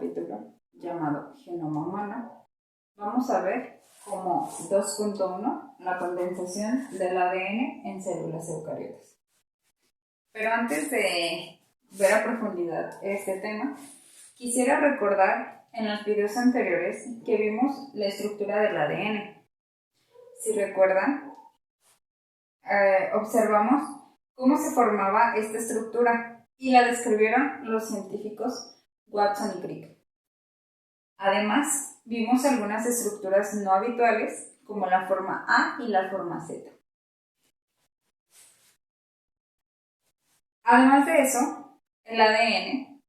capítulo llamado Genoma Humano, vamos a ver como 2.1 la condensación del ADN en células eucariotas. Pero antes de ver a profundidad este tema, quisiera recordar en los videos anteriores que vimos la estructura del ADN. Si recuerdan, observamos cómo se formaba esta estructura y la describieron los científicos Watson y Crick. Además, vimos algunas estructuras no habituales como la forma A y la forma Z. Además de eso, el ADN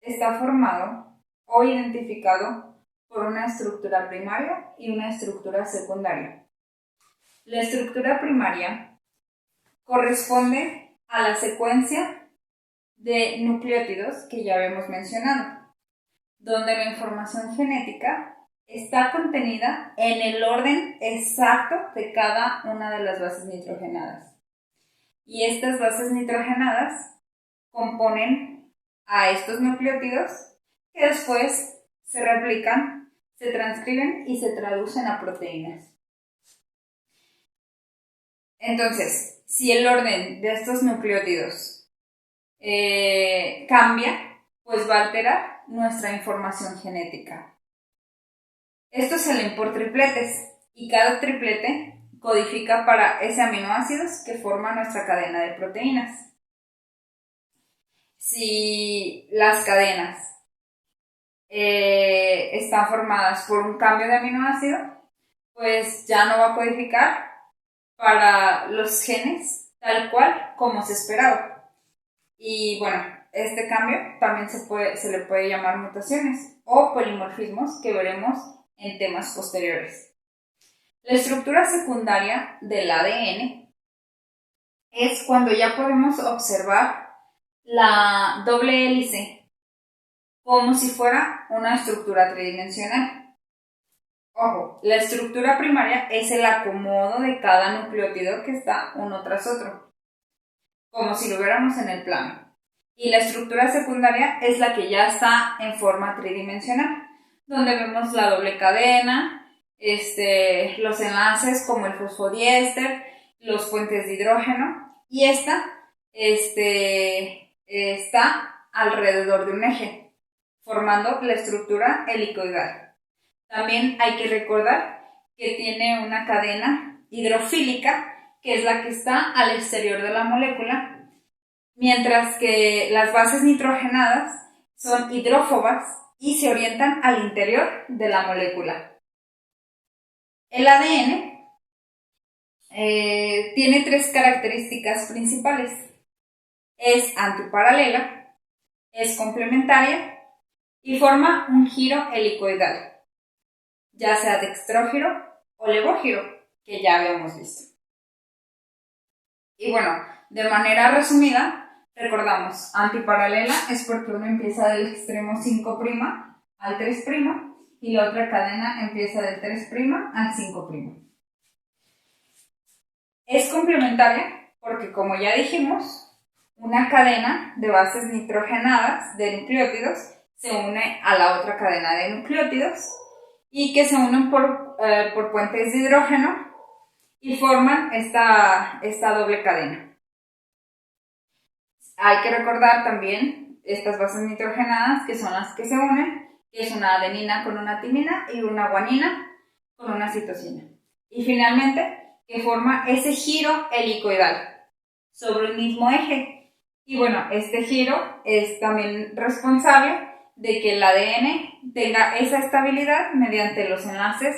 está formado o identificado por una estructura primaria y una estructura secundaria. La estructura primaria corresponde a la secuencia de nucleótidos que ya habíamos mencionado, donde la información genética está contenida en el orden exacto de cada una de las bases nitrogenadas. Y estas bases nitrogenadas componen a estos nucleótidos que después se replican, se transcriben y se traducen a proteínas. Entonces, si el orden de estos nucleótidos cambia, pues va a alterar nuestra información genética. Esto se lee por tripletes y cada triplete codifica para ese aminoácidos que forman nuestra cadena de proteínas. Si las cadenas están formadas por un cambio de aminoácido, pues ya no va a codificar para los genes tal cual como se esperaba. Y bueno, este cambio también se le puede llamar mutaciones o polimorfismos que veremos en temas posteriores. La estructura secundaria del ADN es cuando ya podemos observar la doble hélice como si fuera una estructura tridimensional. Ojo, la estructura primaria es el acomodo de cada nucleótido que está uno tras otro, como si lo viéramos en el plano. Y la estructura secundaria es la que ya está en forma tridimensional, donde vemos la doble cadena, los enlaces como el fosfodiéster, los puentes de hidrógeno, y esta está alrededor de un eje, formando la estructura helicoidal. También hay que recordar que tiene una cadena hidrofílica, que es la que está al exterior de la molécula, mientras que las bases nitrogenadas son hidrófobas y se orientan al interior de la molécula. El ADN tiene tres características principales. Es antiparalela, es complementaria y forma un giro helicoidal, ya sea dextrógiro o levógiro, que ya habíamos visto. Y bueno, de manera resumida, recordamos, antiparalela es porque uno empieza del extremo 5' al 3' y la otra cadena empieza del 3' al 5'. Es complementaria porque, como ya dijimos, una cadena de bases nitrogenadas de nucleótidos se une a la otra cadena de nucleótidos y que se unen por puentes de hidrógeno y forman esta doble cadena. Hay que recordar también estas bases nitrogenadas que son las que se unen, que es una adenina con una timina y una guanina con una citosina. Y finalmente, que forma ese giro helicoidal sobre el mismo eje. Y bueno, este giro es también responsable de que el ADN tenga esa estabilidad mediante los enlaces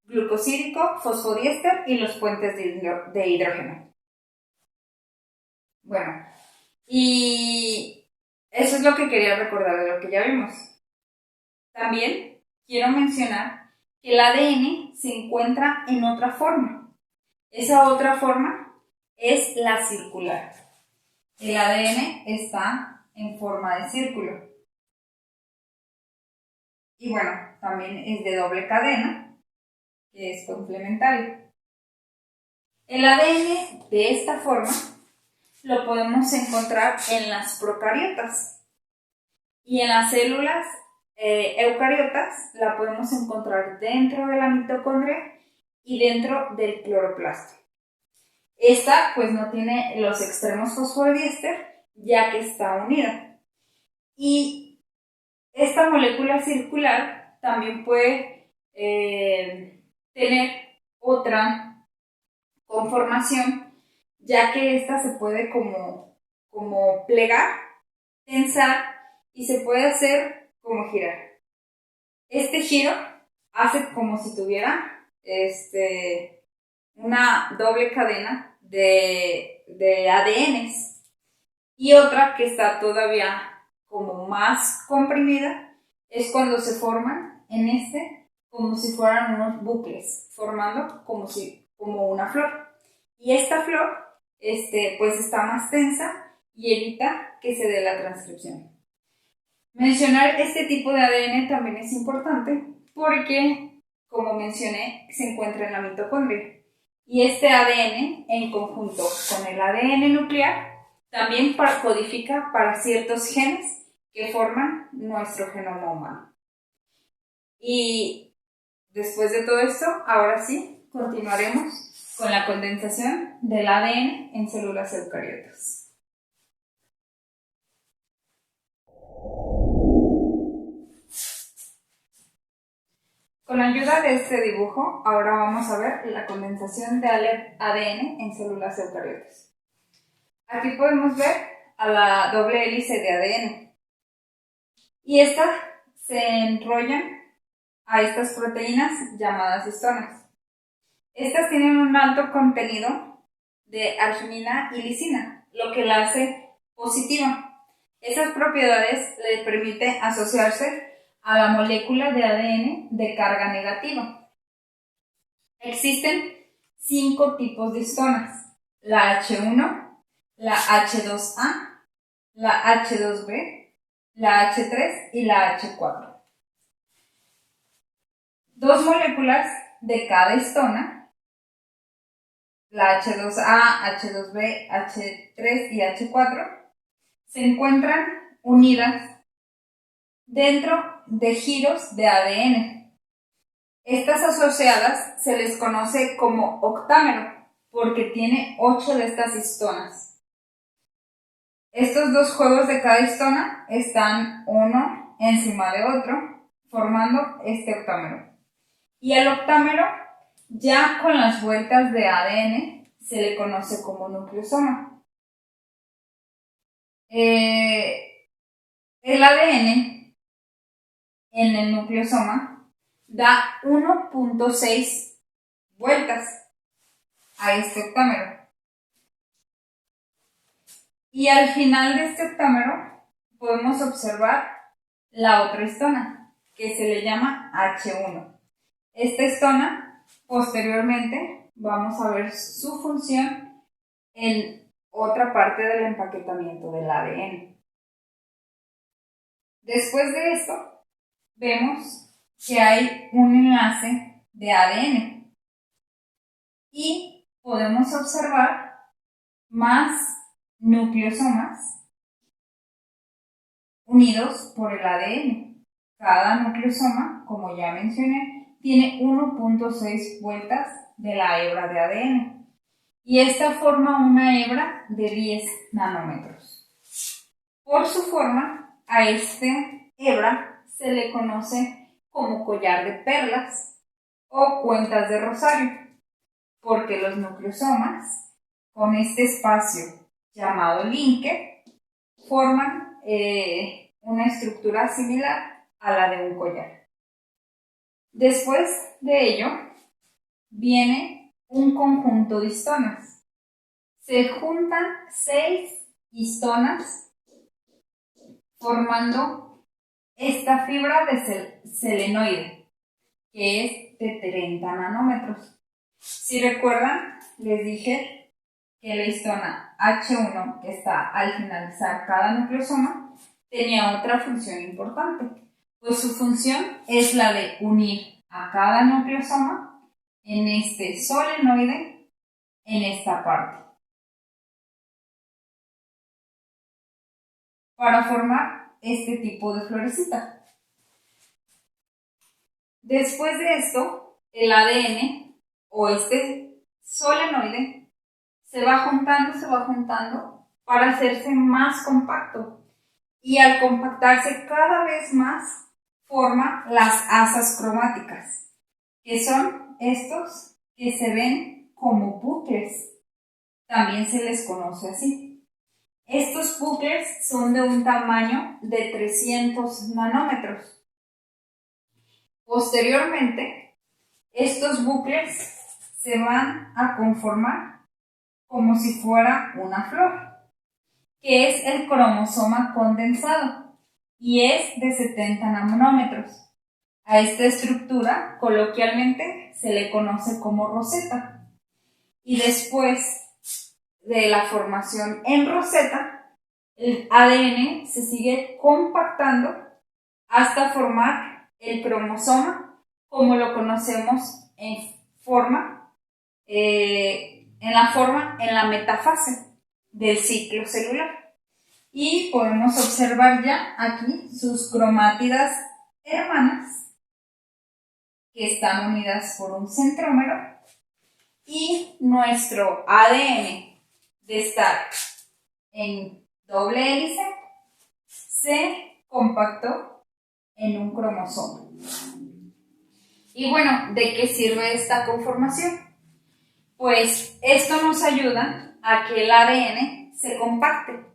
glucosídico, fosfodiéster y los puentes de hidrógeno. Bueno, y eso es lo que quería recordar de lo que ya vimos. También quiero mencionar que el ADN se encuentra en otra forma. Esa otra forma es la circular. El ADN está en forma de círculo. Y bueno, también es de doble cadena, que es complementario. El ADN de esta forma lo podemos encontrar en las procariotas y en las células eucariotas la podemos encontrar dentro de la mitocondria y dentro del cloroplasto. Esta pues no tiene los extremos fosfodiéster ya que está unida. Y esta molécula circular también puede tener otra conformación, ya que esta se puede como plegar, tensar y se puede hacer como girar. Este giro hace como si tuviera una doble cadena de ADNs, y otra que está todavía como más comprimida es cuando se forman como si fueran unos bucles, formando como una flor. Y esta flor pues está más tensa y evita que se dé la transcripción. Mencionar este tipo de ADN también es importante porque, como mencioné, se encuentra en la mitocondria. Y este ADN, en conjunto con el ADN nuclear, también codifica para ciertos genes que forman nuestro genoma humano. Y después de todo esto, ahora sí, continuaremos con la condensación del ADN en células eucariotas. Con la ayuda de este dibujo, ahora vamos a ver la condensación de ADN en células eucariotas. Aquí podemos ver a la doble hélice de ADN. Y estas se enrollan a estas proteínas llamadas histonas. Estas tienen un alto contenido de arginina y lisina, lo que la hace positiva. Esas propiedades le permiten asociarse a la molécula de ADN de carga negativa. Existen 5 tipos de histonas: la H1, la H2A, la H2B, la H3 y la H4. 2 moléculas de cada histona, la H2A, H2B, H3 y H4, se encuentran unidas dentro de giros de ADN. Estas asociadas se les conoce como octámero porque tiene 8 de estas histonas. Estos 2 juegos de cada histona están uno encima de otro, formando este octámero. Y al octámero, ya con las vueltas de ADN, se le conoce como nucleosoma. El ADN en el nucleosoma da 1.6 vueltas a este octámero. Y al final de este octámero podemos observar la otra histona, que se le llama H1. Esta histona, posteriormente, vamos a ver su función en otra parte del empaquetamiento del ADN. Después de esto, vemos que hay un enlace de ADN y podemos observar más nucleosomas unidos por el ADN. Cada nucleosoma, como ya mencioné, tiene 1.6 vueltas de la hebra de ADN. Y esta forma una hebra de 10 nanómetros. Por su forma, a esta hebra se le conoce como collar de perlas o cuentas de rosario, porque los nucleosomas, con este espacio llamado linker, forman una estructura similar a la de un collar. Después de ello, viene un conjunto de histonas. Se juntan 6 histonas formando esta fibra de selenoide, que es de 30 nanómetros. Si recuerdan, les dije que la histona H1, que está al finalizar cada nucleosoma, tenía otra función importante, pues su función es la de unir a cada nucleosoma en este solenoide en esta parte, para formar este tipo de florecita. Después de esto, el ADN o este solenoide se va juntando para hacerse más compacto. Y al compactarse cada vez más, forma las asas cromáticas, que son estos que se ven como bucles. También se les conoce así. Estos bucles son de un tamaño de 300 nanómetros. Posteriormente, estos bucles se van a conformar como si fuera una flor, que es el cromosoma condensado y es de 70 nanómetros. A esta estructura coloquialmente se le conoce como roseta. Y después de la formación en roseta, el ADN se sigue compactando hasta formar el cromosoma como lo conocemos en la metafase del ciclo celular. Y podemos observar ya aquí sus cromátidas hermanas que están unidas por un centrómero y nuestro ADN de estar en doble hélice se compactó en un cromosoma. Y bueno, ¿de qué sirve esta conformación? Pues esto nos ayuda a que el ADN se compacte,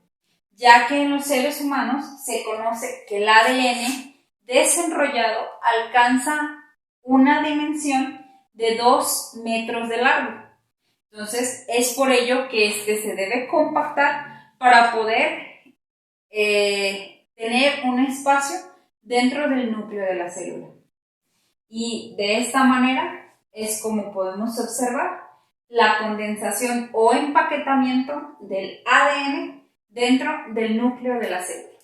ya que en los seres humanos se conoce que el ADN desenrollado alcanza una dimensión de 2 metros de largo. Entonces, es por ello que este se debe compactar para poder tener un espacio dentro del núcleo de la célula. Y de esta manera es como podemos observar la condensación o empaquetamiento del ADN dentro del núcleo de la célula.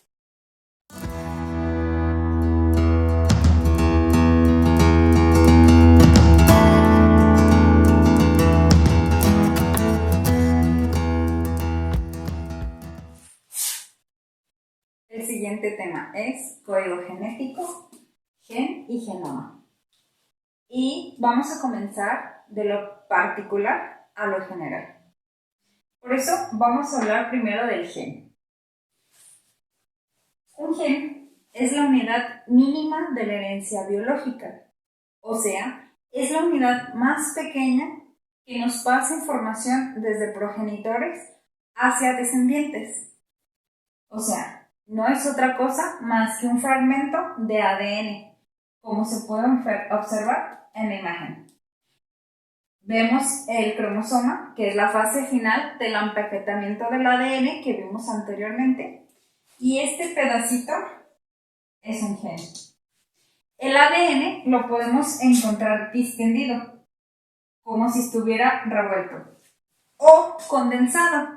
El siguiente tema es código genético, gen y genoma. Y vamos a comenzar de lo particular a lo general. Por eso vamos a hablar primero del gen. Un gen es la unidad mínima de la herencia biológica, o sea, es la unidad más pequeña que nos pasa información desde progenitores hacia descendientes. O sea, no es otra cosa más que un fragmento de ADN, como se puede observar en la imagen. Vemos el cromosoma, que es la fase final del empaquetamiento del ADN que vimos anteriormente, y este pedacito es un gen. El ADN lo podemos encontrar distendido, como si estuviera revuelto, o condensado,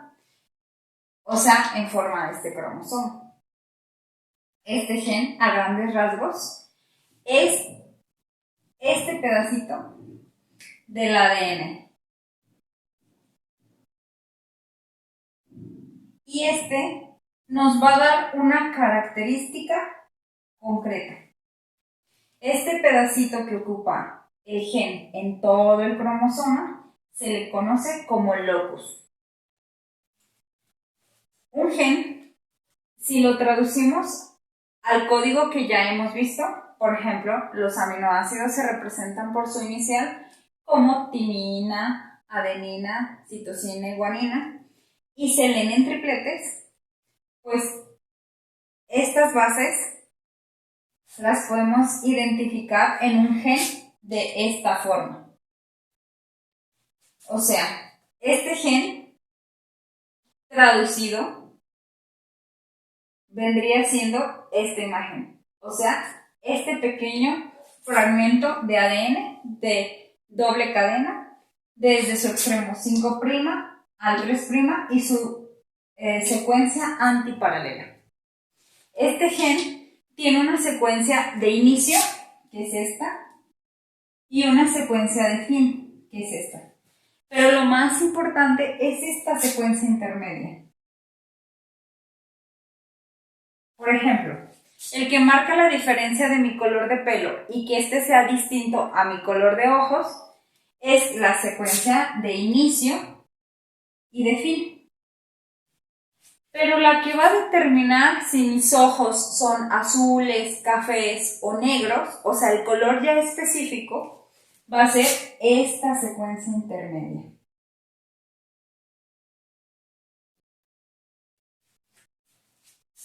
o sea, en forma de este cromosoma. Este gen, a grandes rasgos, es este pedacito del ADN. Y este nos va a dar una característica concreta. Este pedacito que ocupa el gen en todo el cromosoma se le conoce como locus. Un gen, si lo traducimos al código que ya hemos visto, por ejemplo, los aminoácidos se representan por su inicial como timina, adenina, citosina y guanina, y se leen en tripletes, pues estas bases las podemos identificar en un gen de esta forma. O sea, este gen traducido vendría siendo esta imagen. O sea, este pequeño fragmento de ADN de doble cadena desde su extremo 5' al 3' y su secuencia antiparalela. Este gen tiene una secuencia de inicio, que es esta, y una secuencia de fin, que es esta. Pero lo más importante es esta secuencia intermedia. Por ejemplo, El que marca la diferencia de mi color de pelo y que este sea distinto a mi color de ojos es la secuencia de inicio y de fin. Pero la que va a determinar si mis ojos son azules, cafés o negros, o sea, el color ya específico, va a ser esta secuencia intermedia.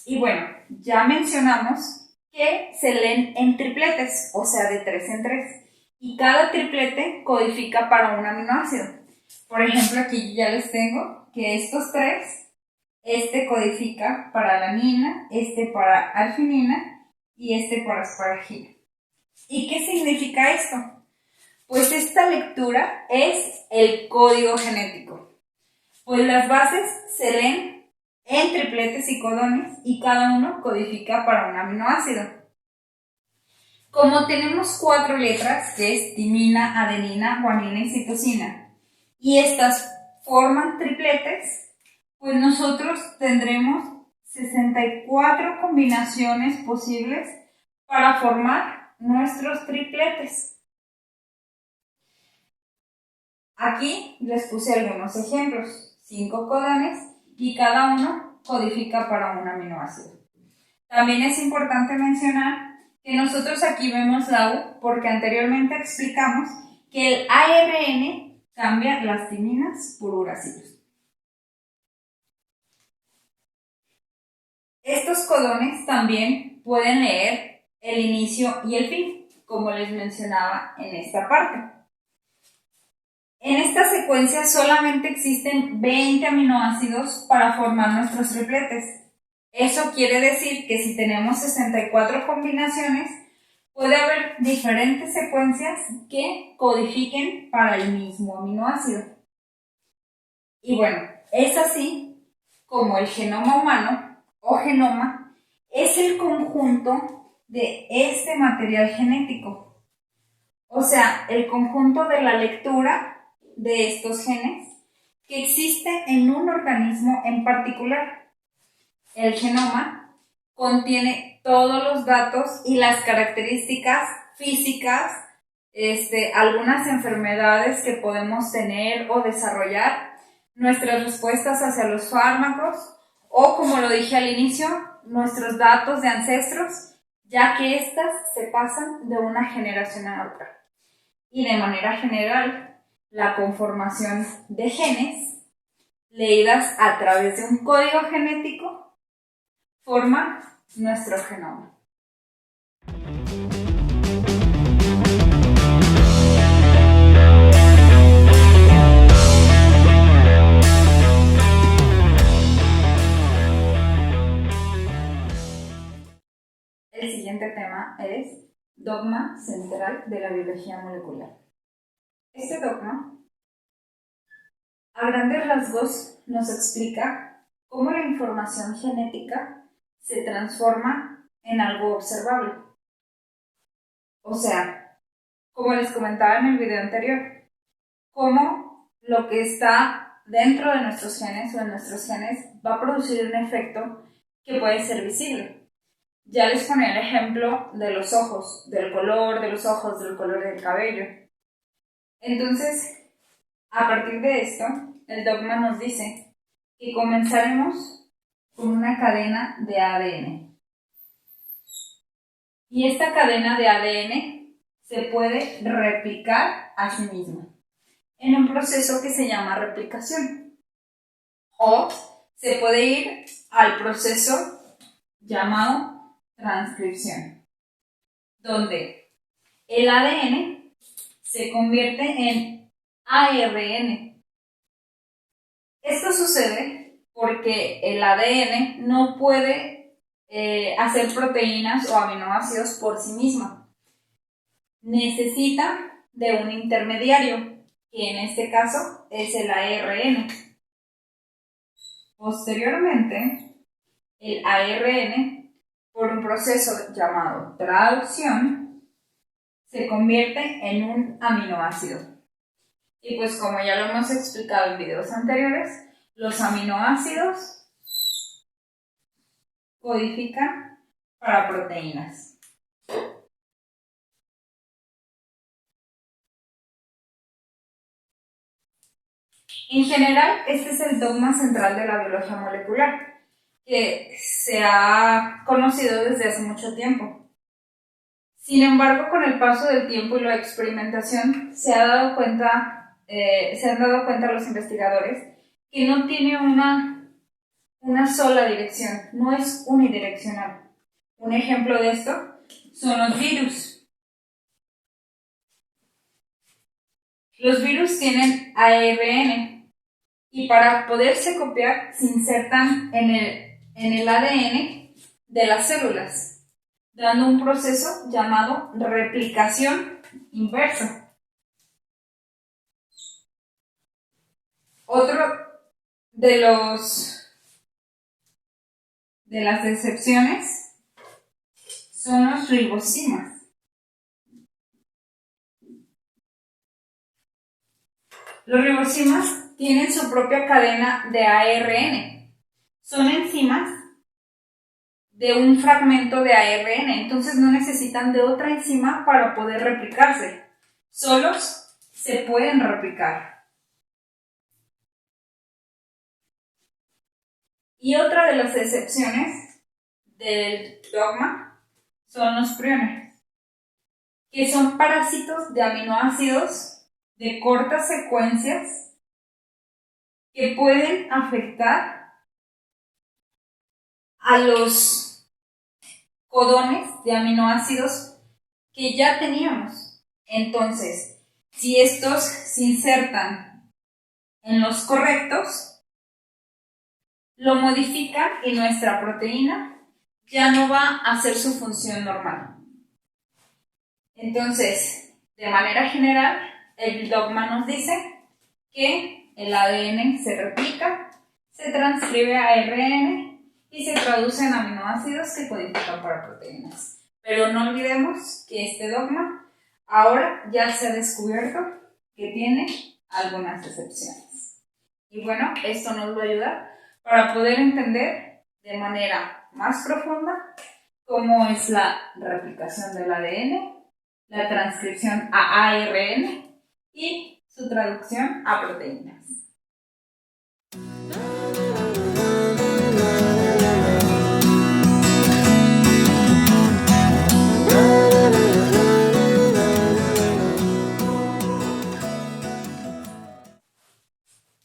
Y bueno, ya mencionamos que se leen en tripletes, o sea, de 3 en 3. Y cada triplete codifica para un aminoácido. Por ejemplo, aquí ya les tengo que estos 3, este codifica para alanina, este para arginina y este para asparagina. ¿Y qué significa esto? Pues esta lectura es el código genético. Pues las bases se leen en tripletes y codones y cada uno codifica para un aminoácido. Como tenemos 4 letras, que es timina, adenina, guanina y citosina, y estas forman tripletes, pues nosotros tendremos 64 combinaciones posibles para formar nuestros tripletes. Aquí les puse algunos ejemplos, 5 codones y cada uno codifica para un aminoácido. También es importante mencionar que nosotros aquí vemos la U porque anteriormente explicamos que el ARN cambia las timinas por uracilos. Estos codones también pueden leer el inicio y el fin, como les mencionaba en esta parte. En esta secuencia solamente existen 20 aminoácidos para formar nuestros tripletes. Eso quiere decir que si tenemos 64 combinaciones, puede haber diferentes secuencias que codifiquen para el mismo aminoácido. Y bueno, es así como el genoma humano o genoma es el conjunto de este material genético. O sea, el conjunto de la lectura de estos genes que existe en un organismo en particular. El genoma contiene todos los datos y las características físicas, algunas enfermedades que podemos tener o desarrollar, nuestras respuestas hacia los fármacos o, como lo dije al inicio, nuestros datos de ancestros, ya que éstas se pasan de una generación a otra. Y de manera general, la conformación de genes leídas a través de un código genético forma nuestro genoma. El siguiente tema es dogma central de la biología molecular. Este dogma, a grandes rasgos, nos explica cómo la información genética se transforma en algo observable. O sea, como les comentaba en el video anterior, cómo lo que está dentro de nuestros genes o en nuestros genes va a producir un efecto que puede ser visible. Ya les ponía el ejemplo de los ojos, del color de los ojos, del color del cabello. Entonces, a partir de esto, el dogma nos dice que comenzaremos con una cadena de ADN. Y esta cadena de ADN se puede replicar a sí misma en un proceso que se llama replicación. O se puede ir al proceso llamado transcripción, donde el ADN se convierte en ARN. Esto sucede porque el ADN no puede hacer proteínas o aminoácidos por sí mismo. Necesita de un intermediario, que en este caso es el ARN. Posteriormente, el ARN, por un proceso llamado traducción, se convierte en un aminoácido. Y pues como ya lo hemos explicado en videos anteriores, los aminoácidos codifican para proteínas. En general, este es el dogma central de la biología molecular, que se ha conocido desde hace mucho tiempo. Sin embargo, con el paso del tiempo y la experimentación, se han dado cuenta los investigadores que no tiene una sola dirección, no es unidireccional. Un ejemplo de esto son los virus. Los virus tienen ARN y para poderse copiar se insertan en el ADN de las células, dando un proceso llamado replicación inversa. Otro de las excepciones son los ribosimas. Los ribosimas tienen su propia cadena de ARN. Son enzimas de un fragmento de ARN, entonces no necesitan de otra enzima para poder replicarse. Solos se pueden replicar. Y otra de las excepciones del dogma son los priones, que son parásitos de aminoácidos de cortas secuencias que pueden afectar a los codones de aminoácidos que ya teníamos. Entonces, si estos se insertan en los correctos, lo modifican y nuestra proteína ya no va a hacer su función normal. Entonces, de manera general, el dogma nos dice que el ADN se replica, se transcribe a ARN y se traduce en aminoácidos que codifican para proteínas. Pero no olvidemos que este dogma ahora ya se ha descubierto que tiene algunas excepciones. Y bueno, esto nos va a ayudar para poder entender de manera más profunda cómo es la replicación del ADN, la transcripción a ARN y su traducción a proteínas.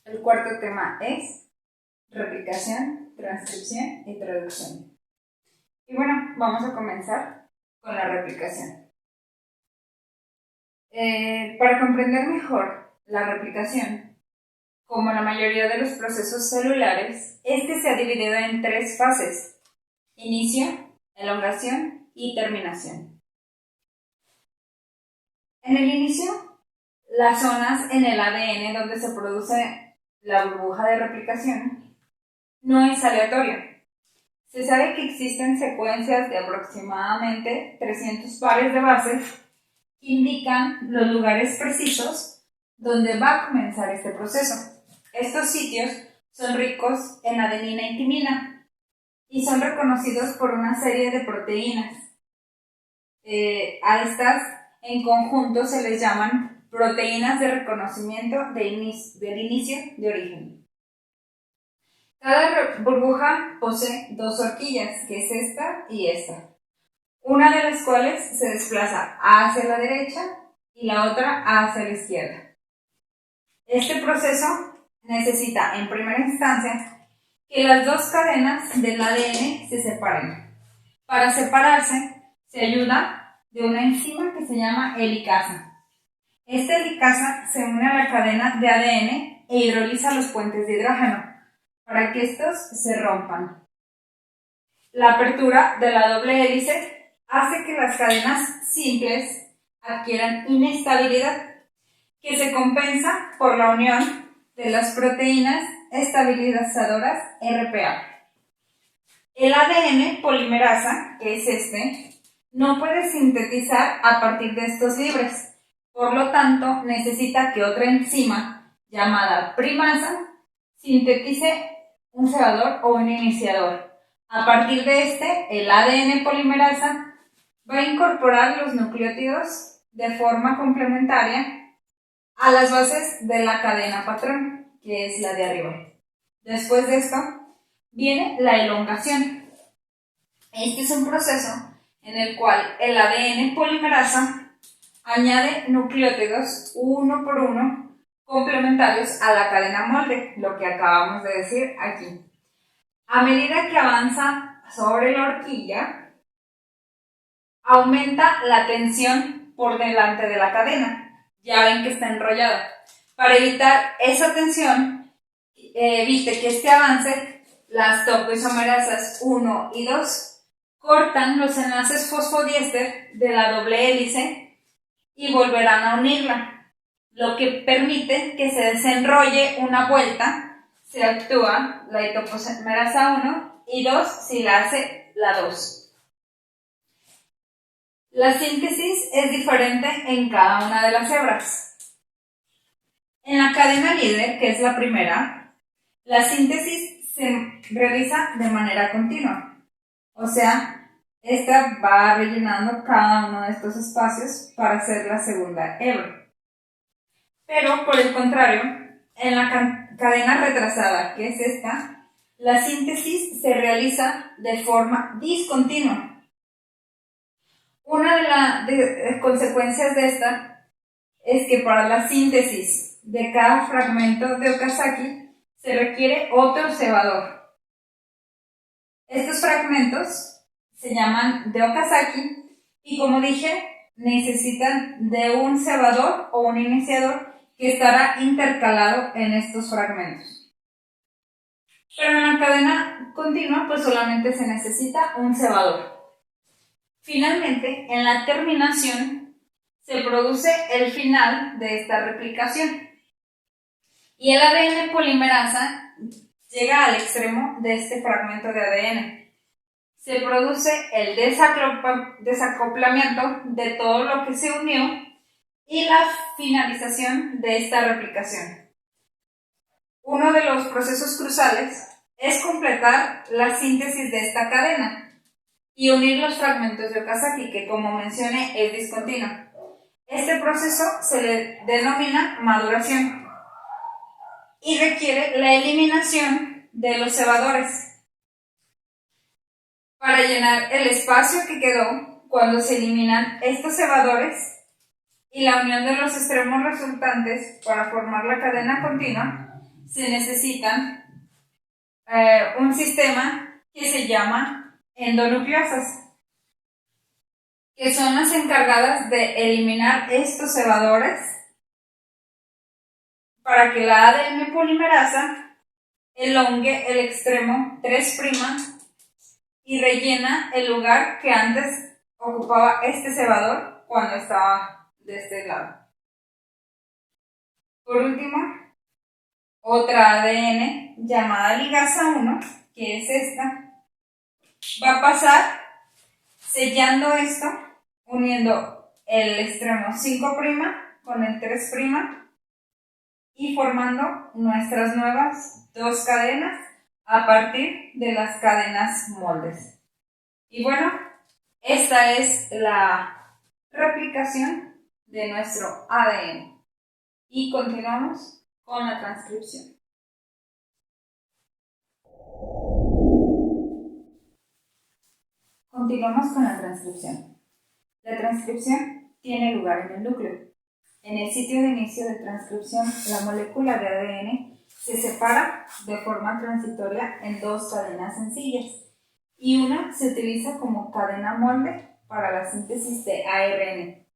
El cuarto tema es replicación, transcripción y traducción. Y bueno, vamos a comenzar con la replicación. Para comprender mejor la replicación, como la mayoría de los procesos celulares, este se ha dividido en 3 fases: inicio, elongación y terminación. En el inicio, las zonas en el ADN donde se produce la burbuja de replicación no es aleatorio. Se sabe que existen secuencias de aproximadamente 300 pares de bases que indican los lugares precisos donde va a comenzar este proceso. Estos sitios son ricos en adenina y timina y son reconocidos por una serie de proteínas. A estas en conjunto se les llaman proteínas de reconocimiento del inicio de origen. Cada burbuja posee 2 horquillas, que es esta y esta, una de las cuales se desplaza hacia la derecha y la otra hacia la izquierda. Este proceso necesita, en primera instancia, que las 2 cadenas del ADN se separen. Para separarse, se ayuda de una enzima que se llama helicasa. Esta helicasa se une a la cadena de ADN e hidroliza los puentes de hidrógeno para que estos se rompan. La apertura de la doble hélice hace que las cadenas simples adquieran inestabilidad, que se compensa por la unión de las proteínas estabilizadoras RPA. El ADN polimerasa, que es este, no puede sintetizar a partir de estos libres, por lo tanto necesita que otra enzima llamada primasa sintetice un cebador o un iniciador, A partir de el ADN polimerasa va a incorporar los nucleótidos de forma complementaria a las bases de la cadena patrón, que es la de arriba. Después de esto viene la elongación. Este es un proceso en el cual el ADN polimerasa añade nucleótidos uno por uno complementarios a la cadena molde, lo que acabamos de decir aquí. A medida que avanza sobre la horquilla, aumenta la tensión por delante de la cadena. Ya ven que está enrollada. Para evitar esa tensión, evite que este avance, las topoisomerasas 1 y 2 cortan los enlaces fosfodiéster de la doble hélice y volverán a unirla, lo que permite que se desenrolle una vuelta. Se actúa la topoisomerasa 1 y 2 si la hace la 2. La síntesis es diferente en cada una de las hebras. En la cadena líder, que es la primera, la síntesis se realiza de manera continua. O sea, esta va rellenando cada uno de estos espacios para hacer la segunda hebra. Pero, por el contrario, en la cadena retrasada, que es esta, la síntesis se realiza de forma discontinua. Una de las consecuencias de esta es que para la síntesis de cada fragmento de Okazaki se requiere otro cebador. Estos fragmentos se llaman de Okazaki y, como dije, necesitan de un cebador o un iniciador que estará intercalado en estos fragmentos. Pero en la cadena continua pues solamente se necesita un cebador. Finalmente, en la terminación se produce el final de esta replicación y el ADN polimerasa llega al extremo de este fragmento de ADN. Se produce el desacoplamiento de todo lo que se unió y la finalización de esta replicación. Uno de los procesos cruciales es completar la síntesis de esta cadena y unir los fragmentos de Okazaki, que como mencioné es discontinuo. Este proceso se le denomina maduración y requiere la eliminación de los cebadores para llenar el espacio que quedó cuando se eliminan estos cebadores y la unión de los extremos resultantes para formar la cadena continua. Se necesitan un sistema que se llama endonucleasas, que son las encargadas de eliminar estos cebadores para que la ADN polimerasa elongue el extremo 3' y rellena el lugar que antes ocupaba este cebador cuando estaba de este lado. Por último, otra ADN llamada ligasa 1, que es esta, va a pasar sellando esto, uniendo el extremo 5' con el 3' y formando nuestras nuevas dos cadenas a partir de las cadenas moldes. Y bueno, esta es la replicación de nuestro ADN. Y continuamos con la transcripción. Continuamos con la transcripción. La transcripción tiene lugar en el núcleo. En el sitio de inicio de transcripción, la molécula de ADN se separa de forma transitoria en dos cadenas sencillas y una se utiliza como cadena molde para la síntesis de ARN,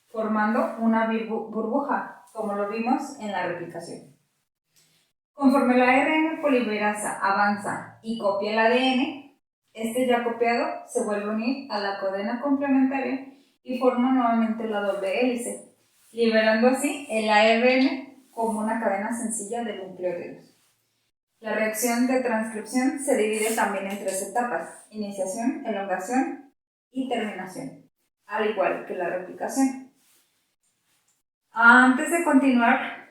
formando una burbuja, como lo vimos en la replicación. Conforme la ARN polimerasa avanza y copia el ADN, este ya copiado se vuelve a unir a la cadena complementaria y forma nuevamente la doble hélice, liberando así el ARN como una cadena sencilla de nucleótidos. La reacción de transcripción se divide también en tres etapas: iniciación, elongación y terminación, al igual que la replicación. Antes de continuar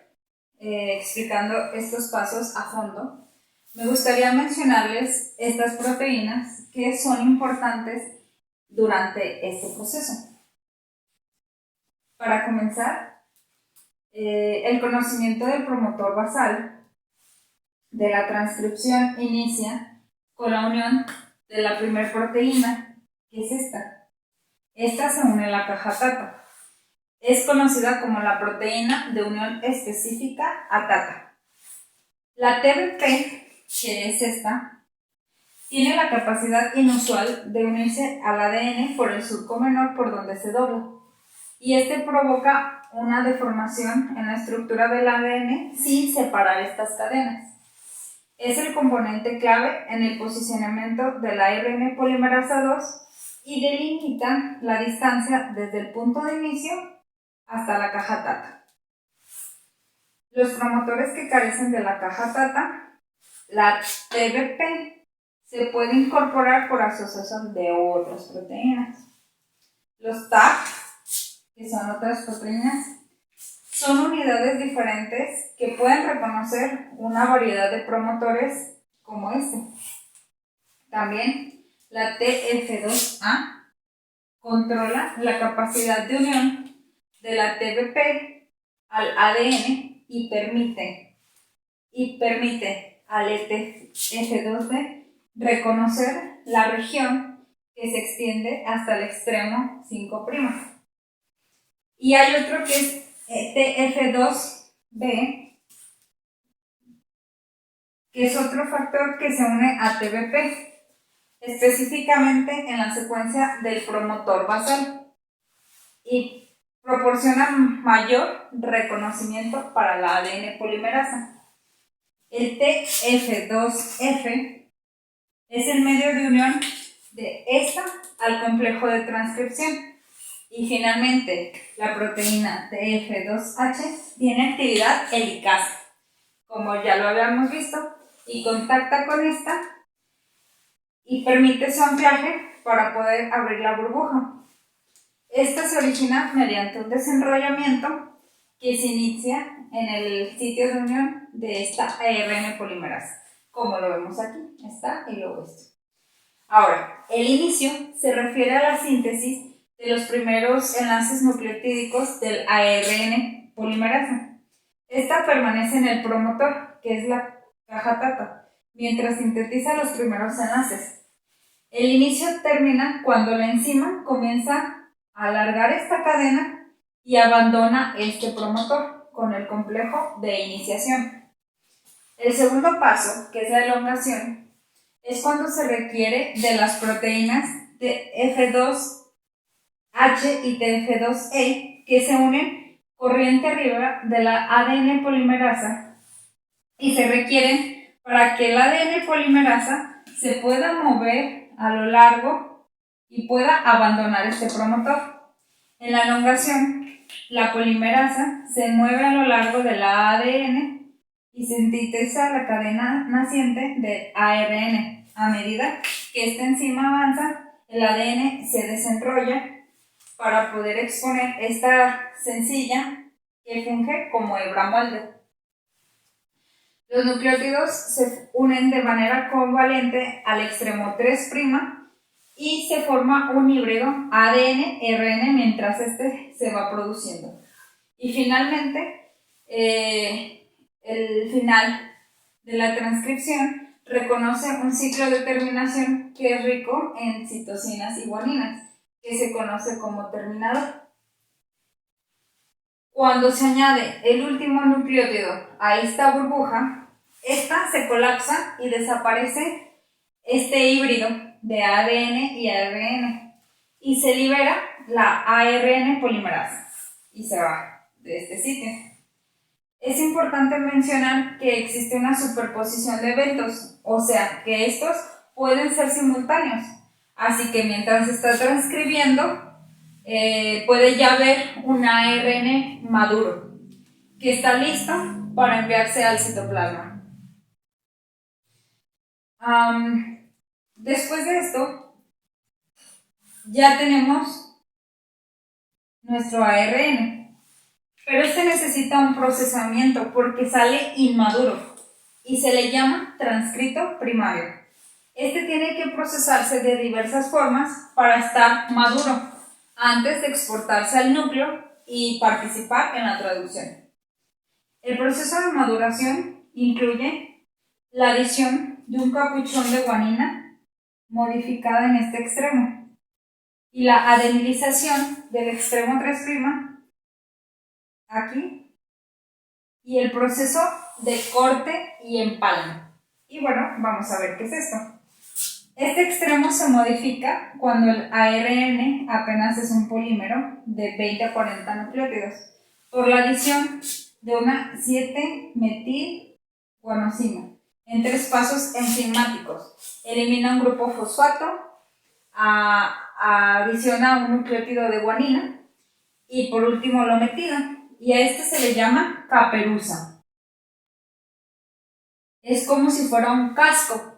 explicando estos pasos a fondo, me gustaría mencionarles estas proteínas que son importantes durante este proceso. Para comenzar, el conocimiento del promotor basal de la transcripción inicia con la unión de la primera proteína, que es esta. Esta se une a la caja TATA. Es conocida como la proteína de unión específica a TATA. La TBP, que es esta, tiene la capacidad inusual de unirse al ADN por el surco menor por donde se dobla. Y este provoca una deformación en la estructura del ADN sin separar estas cadenas. Es el componente clave en el posicionamiento del ARN polimerasa 2 y delimita la distancia desde el punto de inicio hasta la caja TATA. Los promotores que carecen de la caja TATA, la TBP, se puede incorporar por asociación de otras proteínas. Los TAP, que son otras proteínas, son unidades diferentes que pueden reconocer una variedad de promotores como este. También la TF2A controla la capacidad de unión de la TBP al ADN y permite al F2D reconocer la región que se extiende hasta el extremo 5'. Y hay otro que es TF2B, que es otro factor que se une a TBP, específicamente en la secuencia del promotor basal, y proporciona mayor reconocimiento para la ADN polimerasa. El TF2F es el medio de unión de esta al complejo de transcripción. Y finalmente, la proteína TF2H tiene actividad helicasa, como ya lo habíamos visto, y contacta con esta y permite su anclaje para poder abrir la burbuja. Esta se origina mediante un desenrollamiento que se inicia en el sitio de unión de esta ARN polimerasa, como lo vemos aquí, esta y luego esto. Ahora, el inicio se refiere a la síntesis de los primeros enlaces nucleotídicos del ARN polimerasa. Esta permanece en el promotor, que es la caja TATA, mientras sintetiza los primeros enlaces. El inicio termina cuando la enzima comienza a alargar esta cadena y abandona este promotor con el complejo de iniciación. El segundo paso, que es la elongación, es cuando se requiere de las proteínas TF2H y TF2E que se unen corriente arriba de la ADN polimerasa y se requieren para que el ADN polimerasa se pueda mover a lo largo y pueda abandonar este promotor. En la elongación, la polimerasa se mueve a lo largo de la ADN y sintetiza la cadena naciente del ARN. A medida que esta enzima avanza, el ADN se desenrolla para poder exponer esta sencilla que funge como hebra molde. Los nucleótidos se unen de manera covalente al extremo 3' y se forma un híbrido ADN-RN mientras este se va produciendo. Y finalmente, el final de la transcripción reconoce un ciclo de terminación que es rico en citosinas y guaninas, que se conoce como terminador. Cuando se añade el último nucleótido a esta burbuja, esta se colapsa y desaparece este híbrido de ADN y ARN y se libera la ARN polimerasa y se va de este sitio. Es importante mencionar que existe una superposición de eventos, o sea que estos pueden ser simultáneos, así que mientras se está transcribiendo puede ya haber un ARN maduro que está listo para enviarse al citoplasma. Después de esto, ya tenemos nuestro ARN, pero este necesita un procesamiento porque sale inmaduro. y se le llama transcrito primario. Este tiene que procesarse de diversas formas para estar maduro antes de exportarse al núcleo y participar en la traducción. El proceso de maduración incluye la adición de un capuchón de guanina modificada en este extremo y la adenilización del extremo 3' aquí y el proceso de corte y empalme. Y bueno, vamos a ver qué es esto. Este extremo se modifica cuando el ARN apenas es un polímero de 20 a 40 nucleótidos por la adición de una 7-metilguanosina en 3 pasos enzimáticos. Elimina un grupo fosfato, adiciona un nucleótido de guanina y por último lo metila, y a este se le llama caperuza. Es como si fuera un casco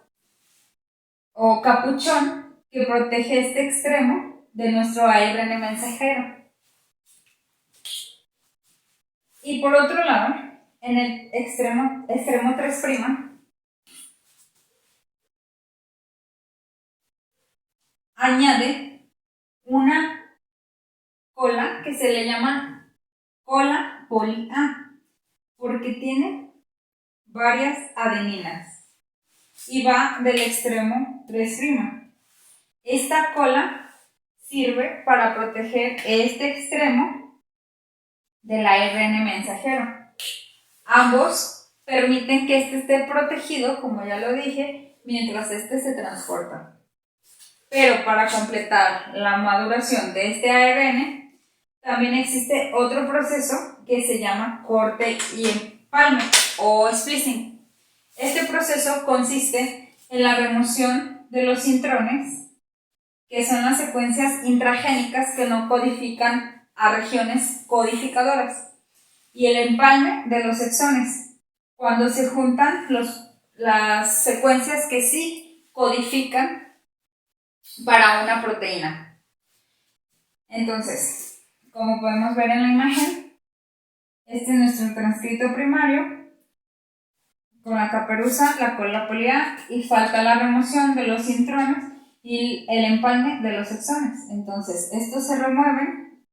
o capuchón que protege este extremo de nuestro ARN mensajero. Y por otro lado, en el extremo 3', añade una cola que se le llama cola poli A, porque tiene varias adeninas y va del extremo 3'. Esta cola sirve para proteger este extremo del ARN mensajero. Ambos permiten que este esté protegido, como ya lo dije, mientras este se transporta. Pero para completar la maduración de este ARN, también existe otro proceso que se llama corte y empalme o splicing. Este proceso consiste en la remoción de los intrones, que son las secuencias intragénicas que no codifican a regiones codificadoras, y el empalme de los exones, cuando se juntan las secuencias que sí codifican para una proteína. Entonces, como podemos ver en la imagen, este es nuestro transcrito primario con la caperuza, la cola poli A, y falta la remoción de los intrones y el empalme de los exones. Entonces, estos se remueven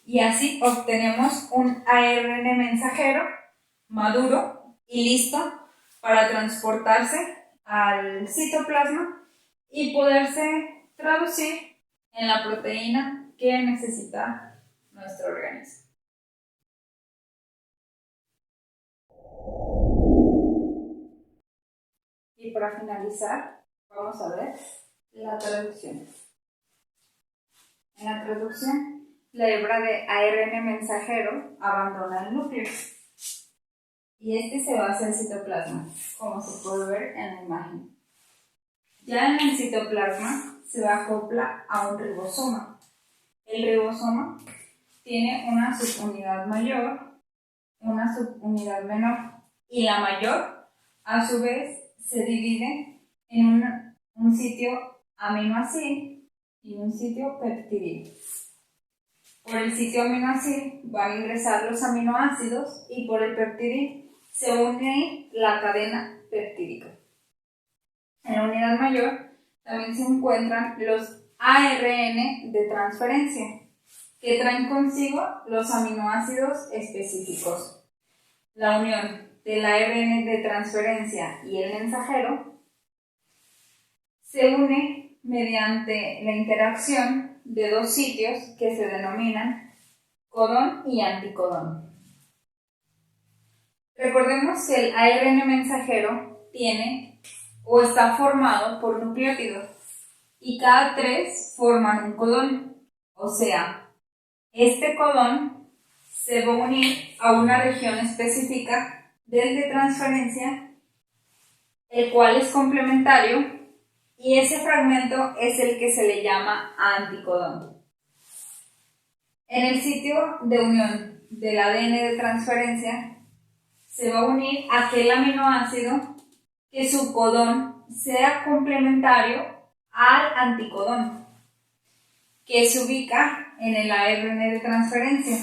y así obtenemos un ARN mensajero maduro y listo para transportarse al citoplasma y poderse traducir en la proteína que necesita nuestro organismo. Y para finalizar, vamos a ver la traducción. En la traducción, la hebra de ARN mensajero abandona el núcleo y este se va hacia el citoplasma, como se puede ver en la imagen. Ya en el citoplasma se acopla a un ribosoma. El ribosoma tiene una subunidad mayor, una subunidad menor, y la mayor, a su vez, se divide en un sitio aminoácido y un sitio peptidil. Por el sitio aminoácido van a ingresar los aminoácidos y por el peptidil se une la cadena peptídica. En la unidad mayor también se encuentran los ARN de transferencia, que traen consigo los aminoácidos específicos. La unión del ARN de transferencia y el mensajero se une mediante la interacción de dos sitios que se denominan codón y anticodón. Recordemos que el ARN mensajero tiene o está formado por nucleótidos y cada 3 forman un codón, o sea, este codón se va a unir a una región específica del de transferencia, el cual es complementario, y ese fragmento es el que se le llama anticodón. En el sitio de unión del ADN de transferencia se va a unir aquel aminoácido que su codón sea complementario al anticodón, que se ubica en el ARN de transferencia.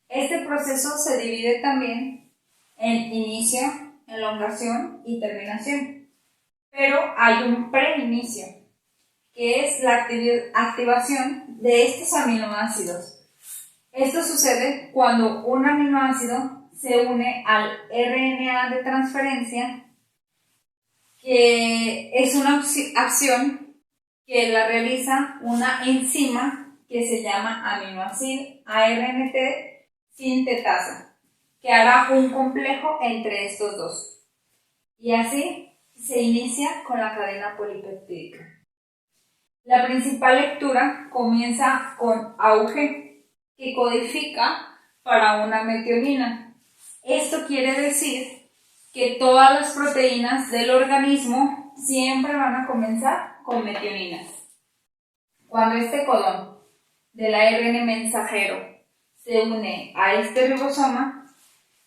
Este proceso se divide también en inicio, elongación y terminación. Pero hay un preinicio, que es la activación de estos aminoácidos. Esto sucede cuando un aminoácido se une al RNA de transferencia, que es una acción que la realiza una enzima que se llama aminoácido ARNT sintetasa, que hará un complejo entre estos dos. Y así se inicia con la cadena polipeptídica. La principal lectura comienza con AUG, que codifica para una metionina. Esto quiere decir que todas las proteínas del organismo siempre van a comenzar con metioninas. Cuando este codón del ARN mensajero se une a este ribosoma,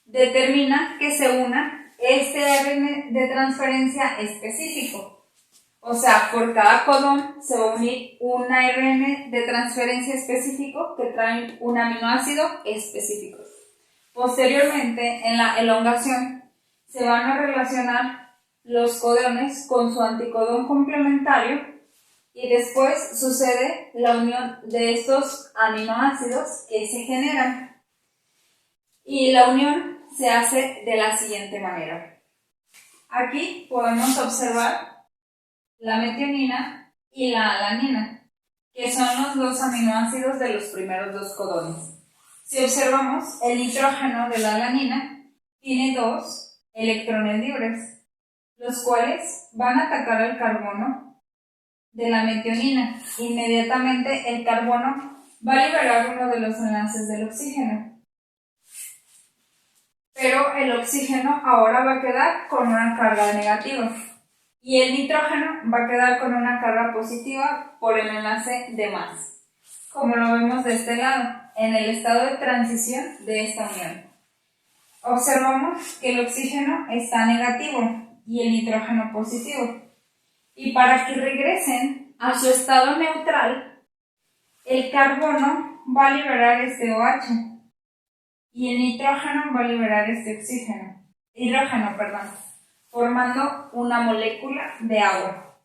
determina que se una este ARN de transferencia específico. O sea, por cada codón se va a unir un ARN de transferencia específico que trae un aminoácido específico. Posteriormente, en la elongación, se van a relacionar los codones con su anticodón complementario y después sucede la unión de estos aminoácidos que se generan. Y la unión se hace de la siguiente manera. Aquí podemos observar la metionina y la alanina, que son los dos aminoácidos de los primeros dos codones. Si observamos, el nitrógeno de la alanina tiene dos electrones libres, los cuales van a atacar al carbono de la metionina. Inmediatamente el carbono va a liberar uno de los enlaces del oxígeno. Pero el oxígeno ahora va a quedar con una carga negativa. Y el nitrógeno va a quedar con una carga positiva por el enlace de más, como lo vemos de este lado, en el estado de transición de esta unión. Observamos que el oxígeno está negativo y el nitrógeno positivo. Y para que regresen a su estado neutral, el carbono va a liberar este OH y el nitrógeno va a liberar este hidrógeno, formando una molécula de agua.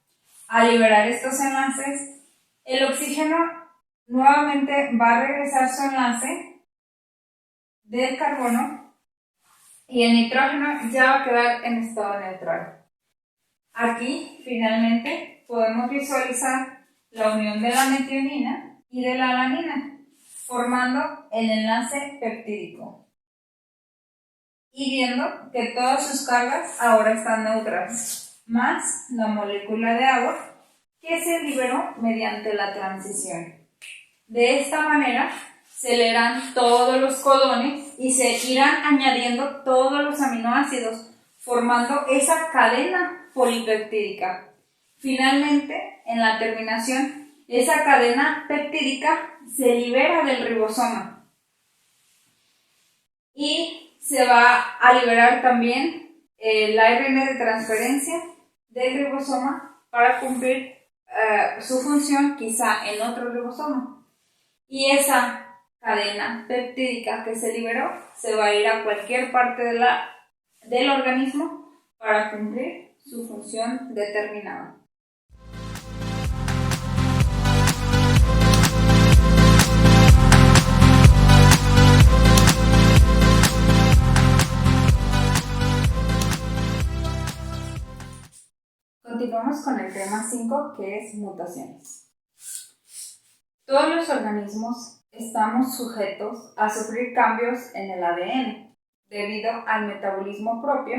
Al liberar estos enlaces, el oxígeno nuevamente va a regresar su enlace del carbono y el nitrógeno ya va a quedar en estado neutral. Aquí, finalmente, podemos visualizar la unión de la metionina y de la alanina, formando el enlace peptídico. Y viendo que todas sus cargas ahora están neutrales, más la molécula de agua que se liberó mediante la transición. De esta manera se leerán todos los codones y se irán añadiendo todos los aminoácidos, formando esa cadena polipeptídica. Finalmente, en la terminación, esa cadena peptídica se libera del ribosoma y se va a liberar también el ARN de transferencia del ribosoma para cumplir su función quizá en otro ribosoma. Y esa cadena peptídica que se liberó se va a ir a cualquier parte del organismo para cumplir su función determinada. Continuamos con el tema 5, que es mutaciones. Todos los organismos estamos sujetos a sufrir cambios en el ADN debido al metabolismo propio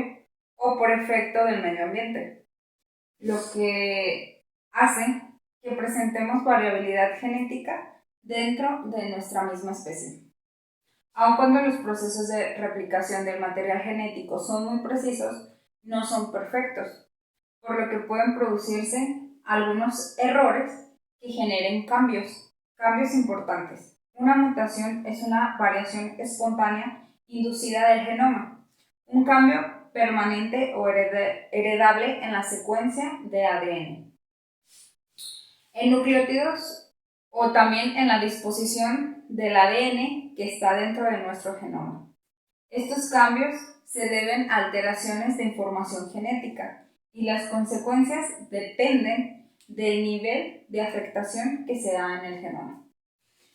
o por efecto del medio ambiente, lo que hace que presentemos variabilidad genética dentro de nuestra misma especie. Aun cuando los procesos de replicación del material genético son muy precisos, no son perfectos, por lo que pueden producirse algunos errores que generen cambios importantes. Una mutación es una variación espontánea inducida del genoma, un cambio permanente o heredable en la secuencia de ADN. En nucleótidos o también en la disposición del ADN que está dentro de nuestro genoma. Estos cambios se deben a alteraciones de información genética y las consecuencias dependen del nivel de afectación que se da en el genoma.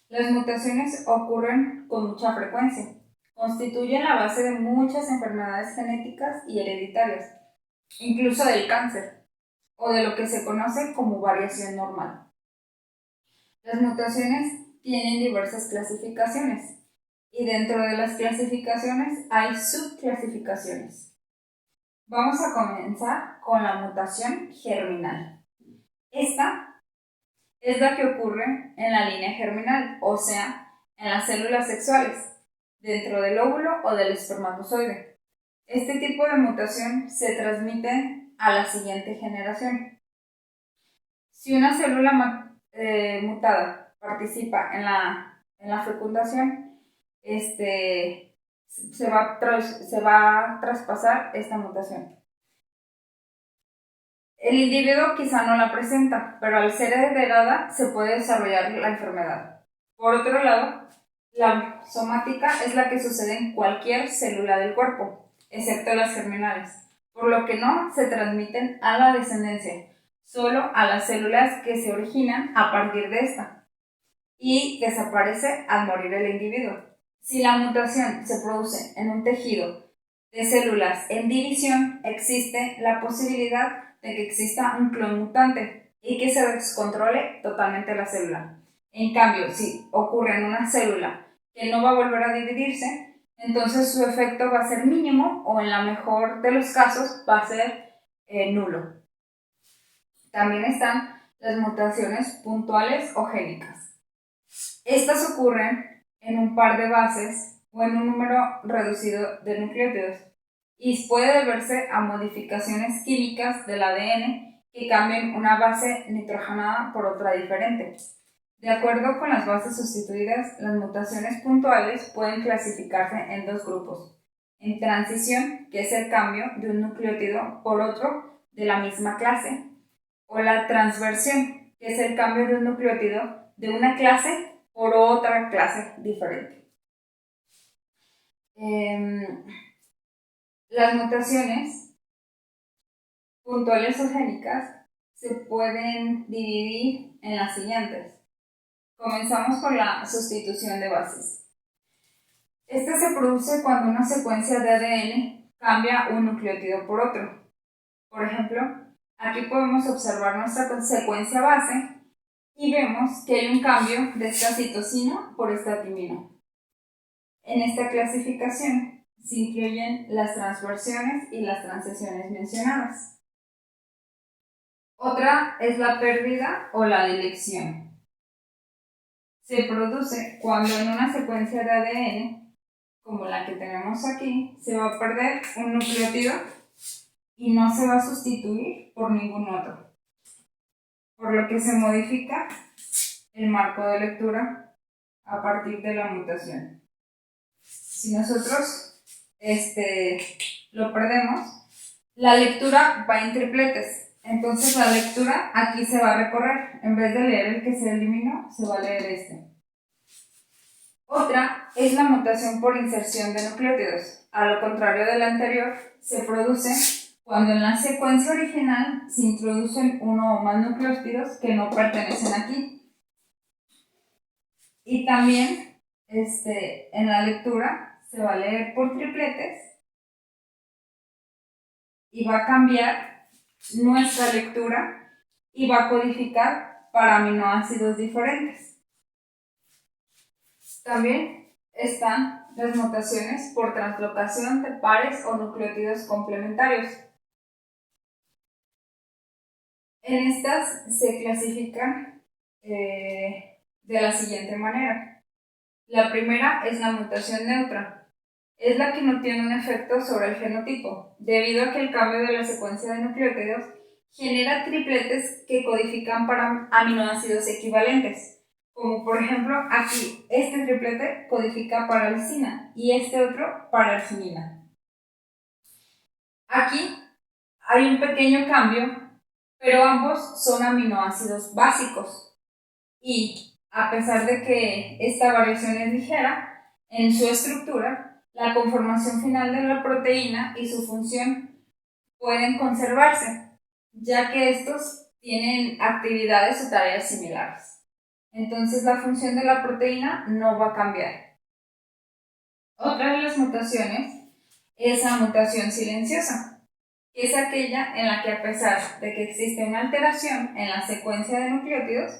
Las mutaciones ocurren con mucha frecuencia, constituyen la base de muchas enfermedades genéticas y hereditarias, incluso del cáncer, o de lo que se conoce como variación normal. Las mutaciones tienen diversas clasificaciones y dentro de las clasificaciones hay subclasificaciones. Vamos a comenzar con la mutación germinal. Esta es la que ocurre en la línea germinal, o sea, en las células sexuales, dentro del óvulo o del espermatozoide. Este tipo de mutación se transmite a la siguiente generación. Si una célula mutada participa en la fecundación, se va a traspasar esta mutación. El individuo quizá no la presenta, pero al ser heredada se puede desarrollar la enfermedad. Por otro lado, la somática es la que sucede en cualquier célula del cuerpo, excepto las germinales, por lo que no se transmiten a la descendencia, solo a las células que se originan a partir de esta, y desaparece al morir el individuo. Si la mutación se produce en un tejido de células en división, existe la posibilidad de que exista un clon mutante y que se descontrole totalmente la célula. En cambio, si ocurre en una célula que no va a volver a dividirse, entonces su efecto va a ser mínimo o en la mejor de los casos va a ser nulo. También están las mutaciones puntuales o génicas. Estas ocurren en un par de bases o en un número reducido de nucleótidos y puede deberse a modificaciones químicas del ADN que cambien una base nitrogenada por otra diferente. De acuerdo con las bases sustituidas, las mutaciones puntuales pueden clasificarse en dos grupos. En transición, que es el cambio de un nucleótido por otro de la misma clase, o la transversión, que es el cambio de un nucleótido de una clase por otra clase diferente. Las mutaciones puntuales o génicas se pueden dividir en las siguientes. Comenzamos por la sustitución de bases. Esta se produce cuando una secuencia de ADN cambia un nucleótido por otro. Por ejemplo, aquí podemos observar nuestra secuencia base y vemos que hay un cambio de esta citosina por esta timina. En esta clasificación se incluyen las transversiones y las transiciones mencionadas. Otra es la pérdida o la deleción. Se produce cuando en una secuencia de ADN, como la que tenemos aquí, se va a perder un nucleótido y no se va a sustituir por ningún otro, por lo que se modifica el marco de lectura a partir de la mutación. Si nosotros lo perdemos, la lectura va en tripletes. Entonces la lectura aquí se va a recorrer. En vez de leer el que se eliminó, se va a leer este. Otra es la mutación por inserción de nucleótidos. A lo contrario de la anterior, se produce cuando en la secuencia original se introducen uno o más nucleótidos que no pertenecen aquí. Y también en la lectura se va a leer por tripletes y va a cambiar nuestra lectura y va a codificar para aminoácidos diferentes. También están las mutaciones por translocación de pares o nucleótidos complementarios. En estas se clasifican de la siguiente manera. La primera es la mutación neutra. Es la que no tiene un efecto sobre el genotipo, debido a que el cambio de la secuencia de nucleótidos genera tripletes que codifican para aminoácidos equivalentes, como por ejemplo aquí, este triplete codifica para lisina y este otro para arginina. Aquí hay un pequeño cambio, pero ambos son aminoácidos básicos y a pesar de que esta variación es ligera en su estructura, la conformación final de la proteína y su función pueden conservarse, ya que estos tienen actividades o tareas similares. Entonces la función de la proteína no va a cambiar. Otra de las mutaciones es la mutación silenciosa, que es aquella en la que, a pesar de que existe una alteración en la secuencia de nucleótidos,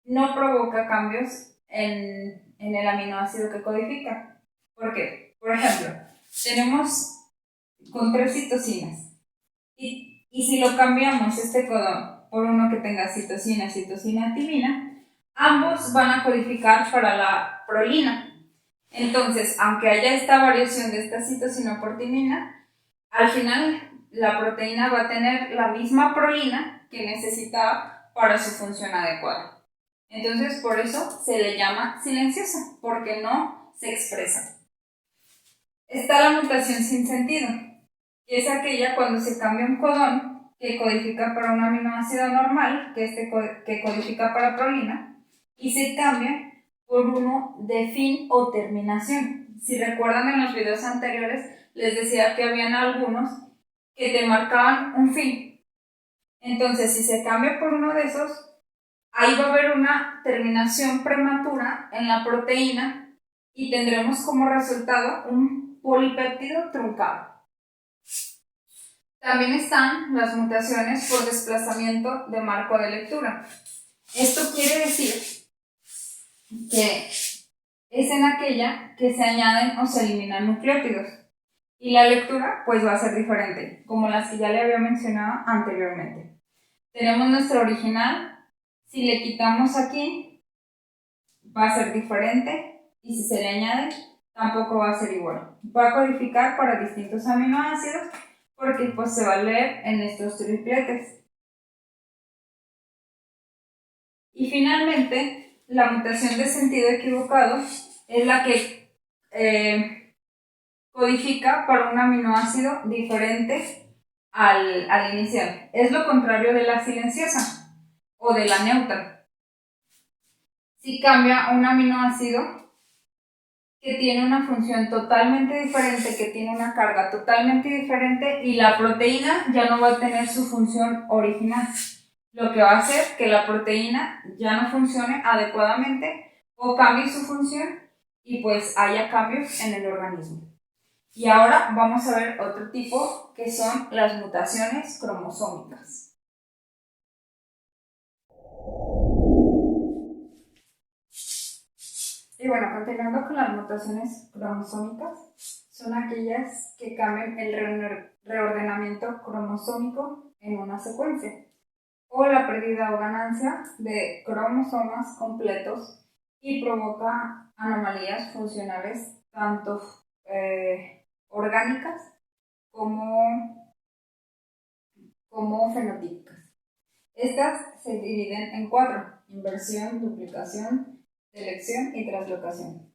no provoca cambios en el aminoácido que codifica. ¿Por qué? Por ejemplo, tenemos con 3 citosinas y si lo cambiamos este codón por uno que tenga citosina, citosina, timina, ambos van a codificar para la prolina. Entonces, aunque haya esta variación de esta citosina por timina, al final la proteína va a tener la misma prolina que necesitaba para su función adecuada. Entonces, por eso se le llama silenciosa, porque no se expresa. Está la mutación sin sentido, que es aquella cuando se cambia un codón que codifica para un aminoácido normal, que codifica para prolina, y se cambia por uno de fin o terminación. Si recuerdan, en los videos anteriores les decía que habían algunos que te marcaban un fin. Entonces, si se cambia por uno de esos, ahí va a haber una terminación prematura en la proteína y tendremos como resultado un polipéptido truncado. También están las mutaciones por desplazamiento de marco de lectura. Esto quiere decir que es en aquella que se añaden o se eliminan nucleótidos. Y la lectura pues va a ser diferente, como las que ya le había mencionado anteriormente. Tenemos nuestro original, si le quitamos aquí va a ser diferente y si se le añade tampoco va a ser igual. Va a codificar para distintos aminoácidos porque pues se va a leer en estos tripletes. Y finalmente, la mutación de sentido equivocado es la que codifica para un aminoácido diferente al inicial. Es lo contrario de la silenciosa o de la neutra. Si cambia un aminoácido que tiene una función totalmente diferente, que tiene una carga totalmente diferente y la proteína ya no va a tener su función original, lo que va a hacer que la proteína ya no funcione adecuadamente o cambie su función y pues haya cambios en el organismo. Y ahora vamos a ver otro tipo que son las mutaciones cromosómicas. Y bueno, continuando con las mutaciones cromosómicas, son aquellas que cambian el reordenamiento cromosómico en una secuencia, o la pérdida o ganancia de cromosomas completos y provoca anomalías funcionales tanto orgánicas como fenotípicas. Estas se dividen en 4: inversión, duplicación, selección y translocación.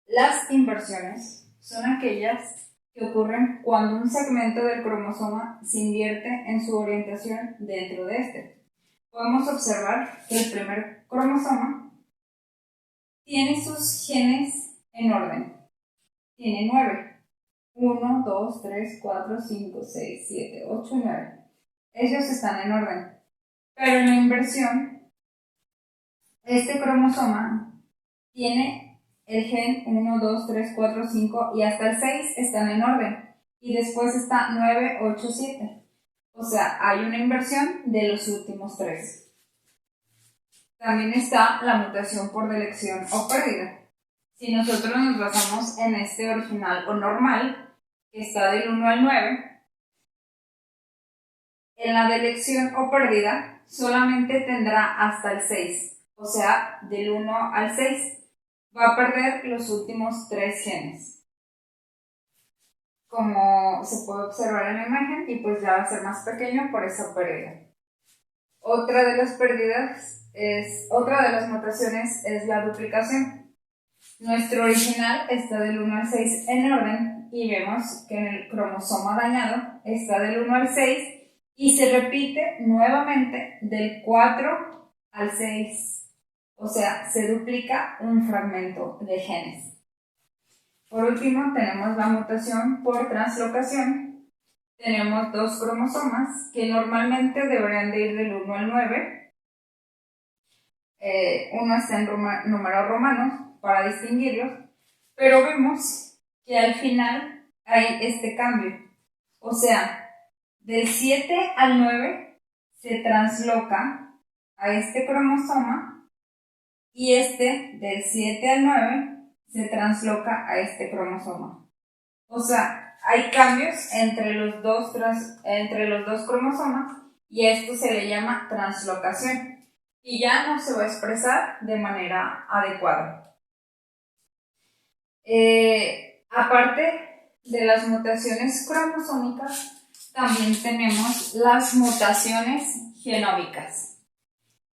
Las inversiones son aquellas que ocurren cuando un segmento del cromosoma se invierte en su orientación dentro de este. Podemos observar que el primer cromosoma tiene sus genes en orden. Tiene 9. 1, 2, 3, 4, 5, 6, 7, 8 y 9. Ellos están en orden. Pero en la inversión, este cromosoma tiene el gen 1, 2, 3, 4, 5 y hasta el 6 están en orden. Y después está 9, 8, 7. O sea, hay una inversión de los últimos 3. También está la mutación por delección o pérdida. Si nosotros nos basamos en este original o normal, que está del 1 al 9, en la delección o pérdida solamente tendrá hasta el 6. O sea, del 1 al 6. Va a perder los últimos 3 genes, como se puede observar en la imagen, y pues ya va a ser más pequeño por esa pérdida. Otra de las mutaciones es la duplicación. Nuestro original está del 1 al 6 en orden y vemos que en el cromosoma dañado está del 1 al 6 y se repite nuevamente del 4 al 6. O sea, se duplica un fragmento de genes. Por último, tenemos la mutación por translocación. Tenemos 2 cromosomas que normalmente deberían de ir del 1 al 9. Uno está en números romanos para distinguirlos, pero vemos que al final hay este cambio. O sea, del 7 al 9 se transloca a este cromosoma y del 7 al 9 se transloca a este cromosoma. O sea, hay cambios entre los dos cromosomas y a esto se le llama translocación y ya no se va a expresar de manera adecuada. Aparte de las mutaciones cromosómicas, también tenemos las mutaciones genómicas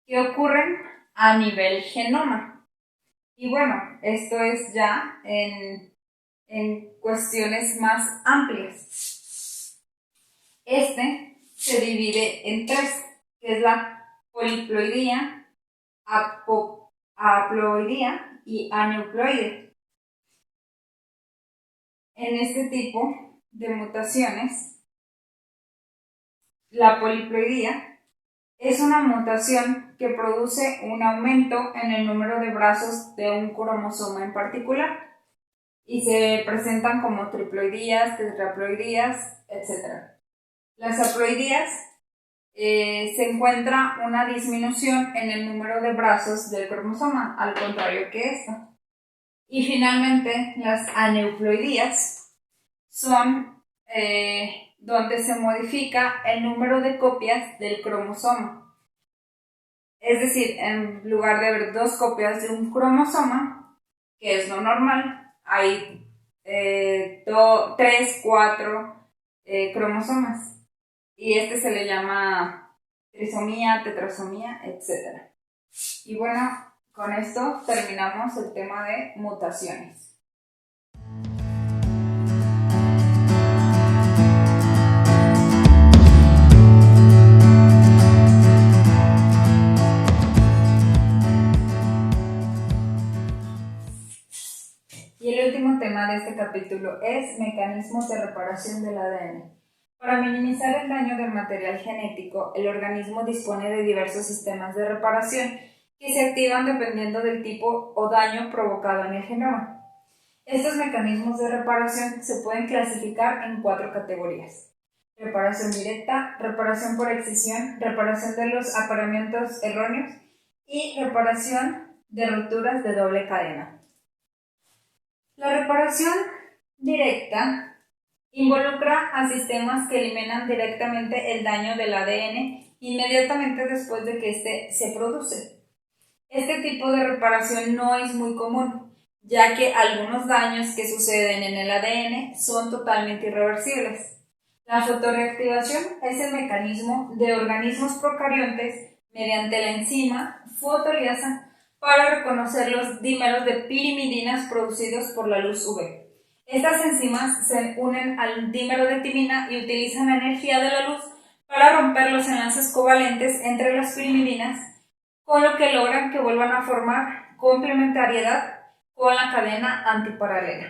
que ocurren a nivel genoma. Y bueno, esto es ya en cuestiones más amplias. Se divide en 3, que es la poliploidía, haploidía y aneuploide. En este tipo de mutaciones, la poliploidía es una mutación que produce un aumento en el número de brazos de un cromosoma en particular y se presentan como triploidías, tetraploidías, etc. Las haploidías se encuentra una disminución en el número de brazos del cromosoma, al contrario que esta. Y finalmente, las aneuploidías son donde se modifica el número de copias del cromosoma. Es decir, en lugar de haber 2 copias de un cromosoma, que es lo normal, hay 3, 4 cromosomas. Y se le llama trisomía, tetrasomía, etc. Y bueno, con esto terminamos el tema de mutaciones. Y el último tema de este capítulo es mecanismos de reparación del ADN. Para minimizar el daño del material genético, el organismo dispone de diversos sistemas de reparación que se activan dependiendo del tipo o daño provocado en el genoma. Estos mecanismos de reparación se pueden clasificar en 4 categorías: reparación directa, reparación por excisión, reparación de los apareamientos erróneos y reparación de rupturas de doble cadena. La reparación directa involucra a sistemas que eliminan directamente el daño del ADN inmediatamente después de que éste se produce. Este tipo de reparación no es muy común, ya que algunos daños que suceden en el ADN son totalmente irreversibles. La fotorreactivación es el mecanismo de organismos procariontes mediante la enzima fotoliasa para reconocer los dímeros de pirimidinas producidos por la luz UV. Estas enzimas se unen al dímero de timina y utilizan la energía de la luz para romper los enlaces covalentes entre las pirimidinas, con lo que logran que vuelvan a formar complementariedad con la cadena antiparalela.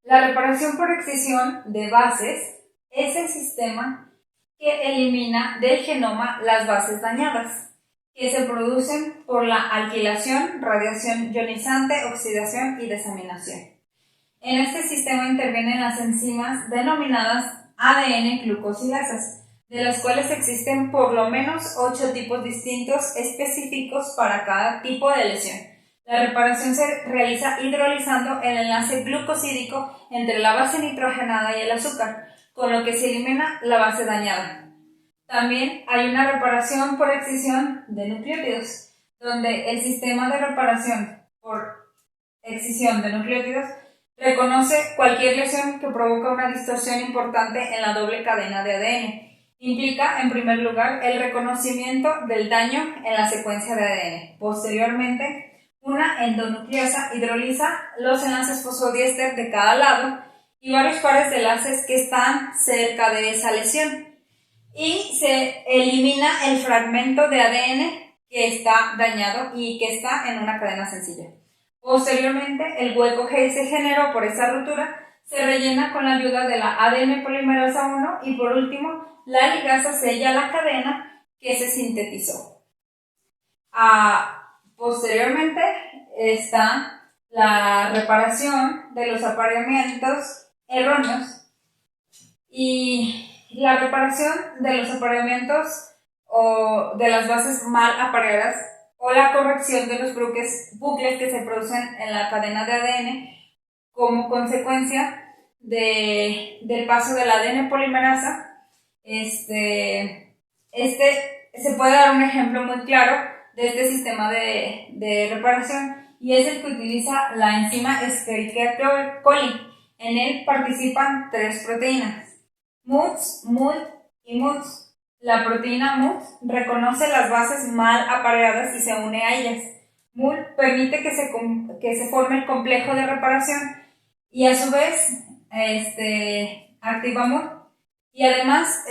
La reparación por excisión de bases es el sistema que elimina del genoma las bases dañadas, que se producen por la alquilación, radiación ionizante, oxidación y desaminación. En este sistema intervienen las enzimas denominadas ADN glucosidasas, de las cuales existen por lo menos 8 tipos distintos específicos para cada tipo de lesión. La reparación se realiza hidrolizando el enlace glucosídico entre la base nitrogenada y el azúcar, con lo que se elimina la base dañada. También hay una reparación por excisión de nucleótidos, donde el sistema de reparación por excisión de nucleótidos reconoce cualquier lesión que provoca una distorsión importante en la doble cadena de ADN. Implica, en primer lugar, el reconocimiento del daño en la secuencia de ADN. Posteriormente, una endonucleasa hidroliza los enlaces fosfodiéster de cada lado y varios pares de enlaces que están cerca de esa lesión. Y se elimina el fragmento de ADN que está dañado y que está en una cadena sencilla. Posteriormente, el hueco que se generó por esa ruptura se rellena con la ayuda de la ADN polimerasa 1 y por último, la ligasa sella la cadena que se sintetizó. Posteriormente está la reparación de los apareamientos erróneos y la reparación de los apareamientos o de las bases mal apareadas o la corrección de los bucles que se producen en la cadena de ADN como consecuencia del paso del ADN polimerasa. Se puede dar un ejemplo muy claro de este sistema de reparación y es el que utiliza la enzima Escherichia coli. En él participan 3 proteínas, MUTS, MUT y MUTS. La proteína MUT reconoce las bases mal apareadas y se une a ellas. MUT permite que se forme el complejo de reparación y a su vez activa MUT y además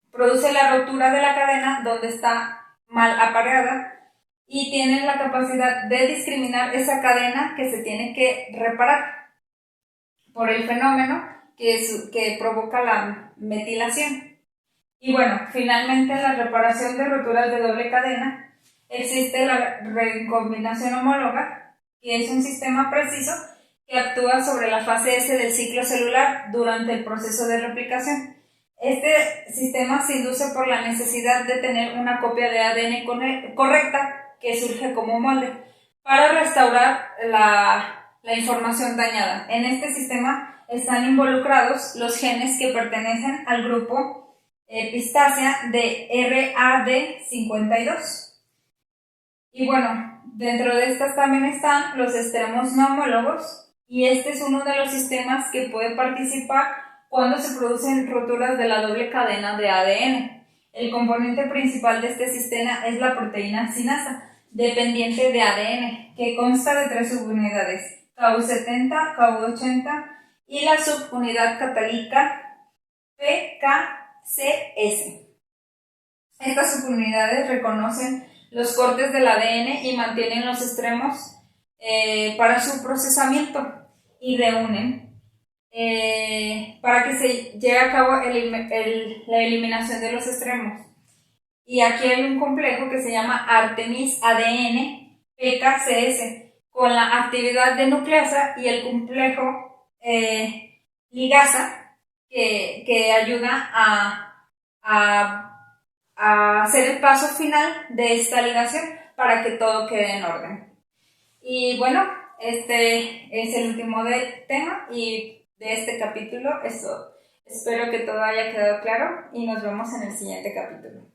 produce la rotura de la cadena donde está mal apareada y tiene la capacidad de discriminar esa cadena que se tiene que reparar por el fenómeno que provoca la metilación. Y bueno, finalmente en la reparación de roturas de doble cadena existe la recombinación homóloga, que es un sistema preciso que actúa sobre la fase S del ciclo celular durante el proceso de replicación. Este sistema se induce por la necesidad de tener una copia de ADN correcta que surge como molde para restaurar la información dañada. En este sistema están involucrados los genes que pertenecen al grupo epistácea de RAD52. Y bueno, dentro de estas también están los estremos no homólogos y este es uno de los sistemas que puede participar cuando se producen roturas de la doble cadena de ADN. El componente principal de este sistema es la proteína sinasa, dependiente de ADN, que consta de 3 subunidades, Ku70, Ku80 y la subunidad catálica PKCS. Estas subunidades reconocen los cortes del ADN y mantienen los extremos para su procesamiento y reúnen para que se lleve a cabo la eliminación de los extremos. Y aquí hay un complejo que se llama Artemis ADN PKCS con la actividad de nucleasa y el complejo ligasa que ayuda a hacer el paso final de esta ligación para que todo quede en orden. Y bueno, este es el último tema y de este capítulo. Espero que todo haya quedado claro y nos vemos en el siguiente capítulo.